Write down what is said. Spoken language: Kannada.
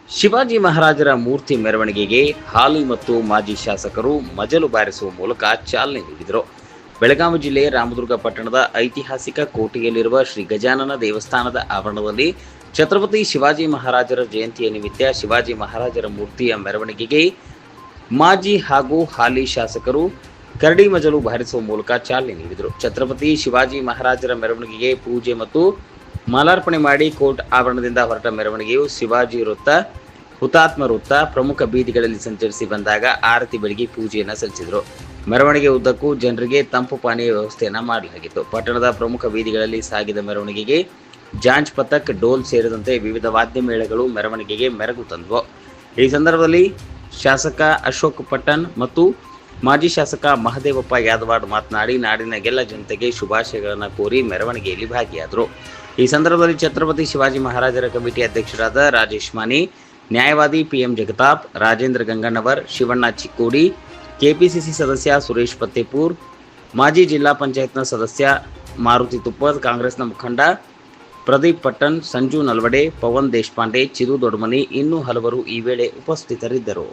ಶಿವಾಜಿ ಮಹಾರಾಜರ ಮೂರ್ತಿ ಮೆರವಣಿಗೆಗೆ ಹಾಲಿ ಮತ್ತು ಮಾಜಿ ಶಾಸಕರು ಮಜಲು ಬಾರಿಸುವ ಮೂಲಕ ಚಾಲನೆ ನೀಡಿದರು. ಬೆಳಗಾವಿ ಜಿಲ್ಲೆ ರಾಮದುರ್ಗ ಪಟ್ಟಣದ ಐತಿಹಾಸಿಕ ಕೋಟೆಯಲ್ಲಿರುವ ಶ್ರೀ ಗಜಾನನ ದೇವಸ್ಥಾನದ ಆವರಣದಲ್ಲಿ ಛತ್ರಪತಿ ಶಿವಾಜಿ ಮಹಾರಾಜರ ಜಯಂತಿಯ ನಿಮಿತ್ತ ಶಿವಾಜಿ ಮಹಾರಾಜರ ಮೂರ್ತಿಯ ಮೆರವಣಿಗೆಗೆ ಮಾಜಿ ಹಾಗೂ ಹಾಲಿ ಶಾಸಕರು ಕರಡಿ ಮಜಲು ಬಾರಿಸುವ ಮೂಲಕ ಚಾಲನೆ ನೀಡಿದರು. ಛತ್ರಪತಿ ಶಿವಾಜಿ ಮಹಾರಾಜರ ಮೆರವಣಿಗೆಗೆ ಪೂಜೆ ಮತ್ತು ಮಾಲಾರ್ಪಣೆ ಮಾಡಿ ಕೋರ್ಟ್ ಆವರಣದಿಂದ ಹೊರಟ ಮೆರವಣಿಗೆಯು ಶಿವಾಜಿ ವೃತ್ತ, ಹುತಾತ್ಮ ವೃತ್ತ, ಪ್ರಮುಖ ಬೀದಿಗಳಲ್ಲಿ ಸಂಚರಿಸಿ ಬಂದಾಗ ಆರತಿ ಬೆಳಗಿ ಪೂಜೆಯನ್ನು ಸಲ್ಲಿಸಿದರು. ಮೆರವಣಿಗೆ ಉದ್ದಕ್ಕೂ ಜನರಿಗೆ ತಂಪು ಪಾನೀಯ ವ್ಯವಸ್ಥೆಯನ್ನು ಮಾಡಲಾಗಿತ್ತು. ಪಟ್ಟಣದ ಪ್ರಮುಖ ಬೀದಿಗಳಲ್ಲಿ ಸಾಗಿದ ಮೆರವಣಿಗೆಗೆ ಜಾಂಜ್ ಪಥಕ್, ಡೋಲ್ ಸೇರಿದಂತೆ ವಿವಿಧ ವಾದ್ಯ ಮೇಳಗಳು ಮೆರವಣಿಗೆಗೆ ಮೆರಗು ತಂದವು. ಈ ಸಂದರ್ಭದಲ್ಲಿ ಶಾಸಕ ಅಶೋಕ್ ಪಟ್ಟಣ್ ಮತ್ತು ಮಾಜಿ ಶಾಸಕ ಮಹದೇವಪ್ಪ ಯಾದವಾಡ್ ಮಾತನಾಡಿ ನಾಡಿನ ಎಲ್ಲ ಜನತೆಗೆ ಶುಭಾಶಯಗಳನ್ನು ಕೋರಿ ಮೆರವಣಿಗೆಯಲ್ಲಿ ಭಾಗಿಯಾದರು. ಈ ಸಂದರ್ಭದಲ್ಲಿ ಛತ್ರಪತಿ ಶಿವಾಜಿ ಮಹಾರಾಜರ ಕಮಿಟಿ ಅಧ್ಯಕ್ಷರಾದ ರಾಜೇಶ್ ಮಾನಿ, ನ್ಯಾಯವಾದಿ ಪಿಎಂ ಜಗತಾಪ್, ರಾಜೇಂದ್ರ ಗಂಗಣ್ಣವರ್, ಶಿವಣ್ಣ ಚಿಕ್ಕೋಡಿ, ಕೆಪಿಸಿಸಿ ಸದಸ್ಯ ಸುರೇಶ್ ಪತ್ತೇಪೂರ್, ಮಾಜಿ ಜಿಲ್ಲಾ ಪಂಚಾಯತ್ನ ಸದಸ್ಯ ಮಾರುತಿ ತುಪ್ಪದ್, ಕಾಂಗ್ರೆಸ್ನ ಮುಖಂಡ ಪ್ರದೀಪ್ ಪಟ್ಟಣ್, ಸಂಜು ನಲ್ವಡೆ, ಪವನ್ ದೇಶಪಾಂಡೆ, ಚಿರು ದೊಡ್ಮನಿ ಇನ್ನೂ ಹಲವರು ಈ ವೇಳೆ ಉಪಸ್ಥಿತರಿದ್ದರು.